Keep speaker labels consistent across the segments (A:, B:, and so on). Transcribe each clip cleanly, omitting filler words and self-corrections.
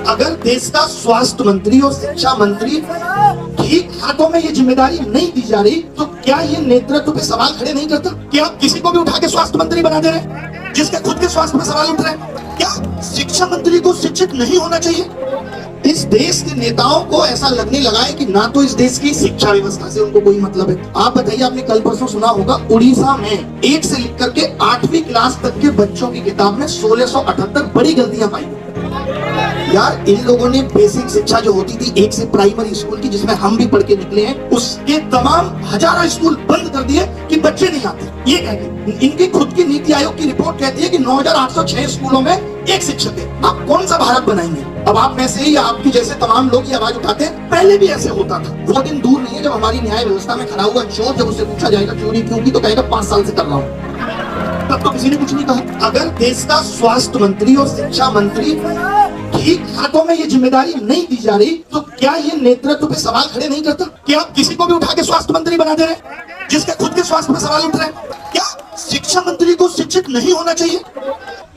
A: अगर देश का स्वास्थ्य मंत्री और शिक्षा मंत्री ठीक हाथों में ये जिम्मेदारी नहीं दी जा रही तो क्या ये नेतृत्व पे सवाल खड़े नहीं करता? क्या आप किसी को भी उठा के स्वास्थ्य मंत्री बना दे रहे जिसके खुद के स्वास्थ्य पे सवाल उठ रहे हैं? क्या शिक्षा मंत्री को शिक्षित नहीं होना चाहिए? इस देश के नेताओं को ऐसा लगने लगा है कि ना तो इस देश की शिक्षा व्यवस्था से उनको कोई मतलब है। आप बताइए, आपने कल परसों सुना होगा उड़ीसा में 1 से लेकर के 8वीं क्लास तक के बच्चों की किताब में 1678 बड़ी गलतियां पाई। यार, इन लोगों ने बेसिक शिक्षा जो होती थी 1 से प्राइमरी स्कूल की, जिसमें हम भी पढ़ के निकले हैं, उसके तमाम हजारों स्कूल बंद कर दिए कि बच्चे नहीं आते। ये कहते, इनकी खुद की नीति आयोग की रिपोर्ट कहती है कि 9806 स्कूलों में एक शिक्षक है। आप कौन सा भारत बनाएंगे? अब आप में से ही आपकी जैसे तमाम लोग ये आवाज उठाते हैं, पहले भी ऐसे होता था। वो दिन दूर नहीं है जब हमारी न्याय व्यवस्था में खड़ा हुआ चोर, जब उससे पूछा जाएगा चोरी क्यों की, तो कहेगा 5 साल से कर रहा हूँ। तब तो किसी ने कुछ नहीं कहा। अगर देश का स्वास्थ्य मंत्री और शिक्षा मंत्री ठीक हाथों में ये जिम्मेदारी नहीं दी जा रही तो क्या ये नेतृत्व पे सवाल खड़े नहीं करता? क्या आप किसी को भी उठा के स्वास्थ्य मंत्री बना दे रहे जिसके खुद के स्वास्थ्य पे सवाल उठ रहे हैं? क्या शिक्षा मंत्री को शिक्षित नहीं होना चाहिए?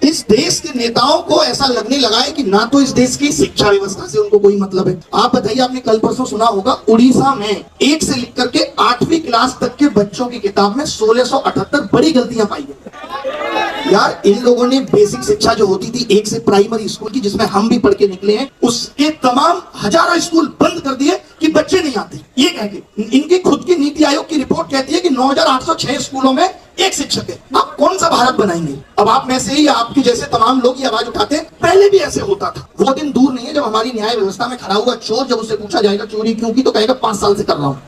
A: इस देश के नेताओं को ऐसा लगने लगा है कि ना तो इस देश की शिक्षा व्यवस्था से उनको कोई मतलब है। आप बताइए, आपने कल परसों सुना होगा उड़ीसा में 1 से लेकर के 8वीं क्लास तक के बच्चों की किताब में 1678 बड़ी गलतियां पाई गई। यार, इन लोगों ने बेसिक शिक्षा जो होती थी 1 से प्राइमरी स्कूल की, जिसमें हम भी पढ़ के निकले हैं, उसके तमाम हजारों स्कूल बंद कर दिए कि बच्चे नहीं आते। ये कहते, इनकी खुद की नीति आयोग की रिपोर्ट कहती है कि 9806 स्कूलों में एक शिक्षक है। आप कौन सा भारत बनाएंगे? अब आप में से ही आपकी जैसे तमाम लोग ये आवाज उठाते हैं, पहले भी ऐसे होता था। वो दिन दूर नहीं है जब हमारी न्याय व्यवस्था में खड़ा हुआ चोर, जब उससे पूछा जाएगा चोरी क्यों की, तो कहेगा 5 साल से कर रहा हूँ।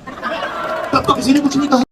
A: तब तो किसी ने कुछ नहीं कहा।